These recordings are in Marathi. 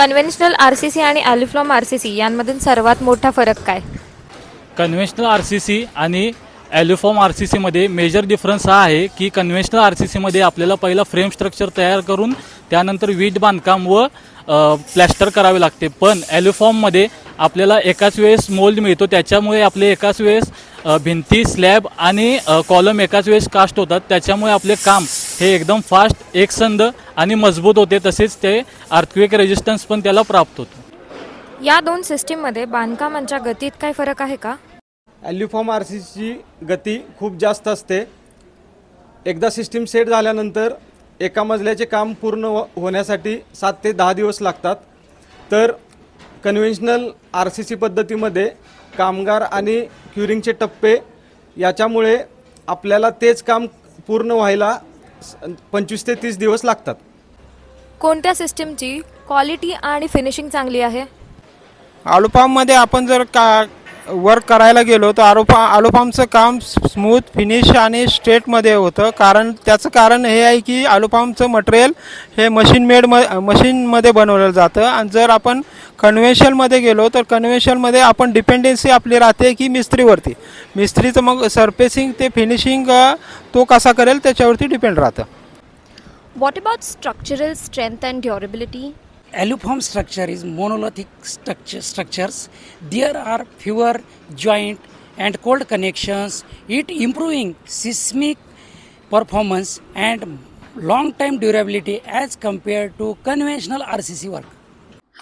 कन्व्हेन्शनल आरसीसी आणि ॲल्युफ्लॉम आरसीसी यांमधील सर्वात मोठा फरक काय? कन्व्हेन्शनल आर सी सी आणि ॲल्युफॉर्म आर सी सीमध्ये मेजर डिफरन्स हा आहे की कन्व्हेन्शनल आर सी सीमध्ये आपल्याला पहिला फ्रेम स्ट्रक्चर तयार करून त्यानंतर वीट बांधकाम व प्लॅस्टर करावे लागते, पण ॲल्युफॉर्ममध्ये आपल्याला एकाच वेळेस मोल्ड मिळतो, त्याच्यामुळे आपले एकाच वेळेस भिंती स्लॅब आणि कॉलम एकाच वेळेस कास्ट होतात, त्याच्यामुळे आपले काम हे एकदम फास्ट एकसंध आणि मजबूत होते, तसेच ते अर्थक्वेक रेजिस्टन्स पण त्याला प्राप्त होतो. या दोन सिस्टीममध्ये बांधकामांच्या गतीत काय फरक आहे का? ॲल्युफॉर्म आर सी सीची गती खूप जास्त असते. एकदा सिस्टीम सेट झाल्यानंतर एका मजल्याचे काम पूर्ण होण्यासाठी 7 ते 10 दिवस लागतात. तर कन्व्हेन्शनल आर सी सी पद्धतीमध्ये कामगार आणि क्युरिंगचे टप्पे याच्यामुळे आपल्याला तेच काम पूर्ण व्हायला 25 ते 30 दिवस लागतात. कोणत्या सिस्टीमची क्वालिटी आणि फिनिशिंग चांगली आहे? आलूपाममध्ये आपण जर वर्क करायला गेलो तर आलूपामचं काम स्मूथ फिनिश आणि स्ट्रेटमध्ये होतं. त्याचं कारण हे आहे की आलूपामचं मटेरियल हे मशीनमध्ये बनवलं जातं. आणि जर आपण कन्व्हेन्शनमध्ये गेलो तर कन्व्हेन्शनमध्ये आपण डिपेंडन्सी आपली राहते की मिस्त्रीवरती. मिस्त्रीचं मग सरफेसिंग ते फिनिशिंग तो कसा करेल त्याच्यावरती डिपेंड राहतं. What about structural strength and durability? Aluform structure is monolithic structures. There are fewer joint and cold connections. It improving seismic performance and long-time durability as compared to conventional RCC work.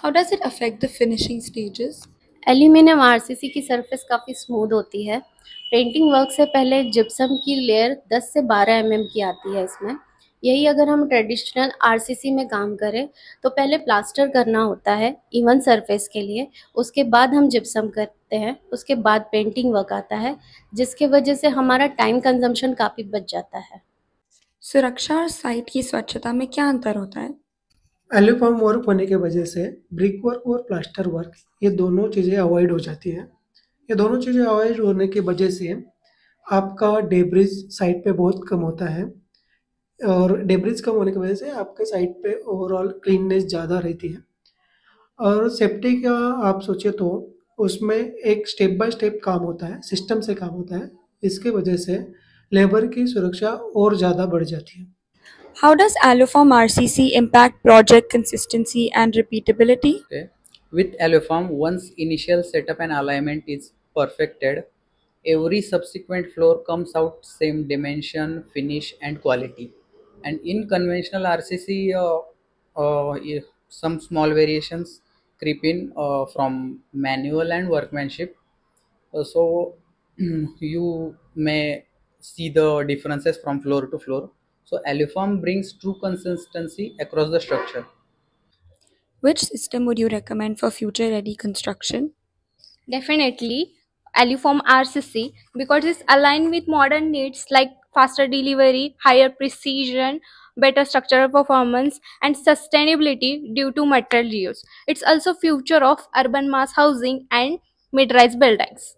How does it affect the finishing stages? Aluminium RCC की सरफेस काफ़ी स्मूथ होती है. पेंटिंग वर्क से पहले जिप्सम की लेयर 10 से 12 mm की आती है इसमें. यही अगर हम ट्रेडिशनल आरसीसी में काम करें तो पहले प्लास्टर करना होता है इवन सरफेस के लिए, उसके बाद हम जिप्सम करते हैं, उसके बाद पेंटिंग वर्क आता है, जिसके वजह से हमारा टाइम कंजम्पशन काफ़ी बच जाता है. सुरक्षा और साइट की स्वच्छता में क्या अंतर होता है? एल्यूफॉर्म वर्क होने के वजह से ब्रिक वर्क और प्लास्टर वर्क ये दोनों चीज़ें अवॉइड हो जाती हैं. ये दोनों चीज़ें अवॉइड होने की वजह से आपका डेब्रिज साइट पे बहुत कम होता है, और डेब्रिज कम होने की वजह से आपके साइट पे ओवरऑल क्लीननेस ज़्यादा रहती है. और सेफ्टी का आप सोचे तो उसमें एक स्टेप बाय स्टेप काम होता है, सिस्टम से काम होता है. इसके वजह से लेबर की सुरक्षा और ज़्यादा बढ़ जाती है. How does Aluform RCC impact project consistency and repeatability? Okay. With Aluform, once initial setup and alignment is perfected, every subsequent floor comes out same dimension, finish and quality. And in conventional RCC, some small variations creep in from manual and workmanship. So you may see the differences from floor to floor. So Aluform brings true consistency across the structure. Which system would you recommend for future ready construction? Definitely Aluform RCC, because it's aligned with modern needs like faster delivery, higher precision, better structural performance and sustainability due to material reuse. It's also future of urban mass housing and mid-rise buildings.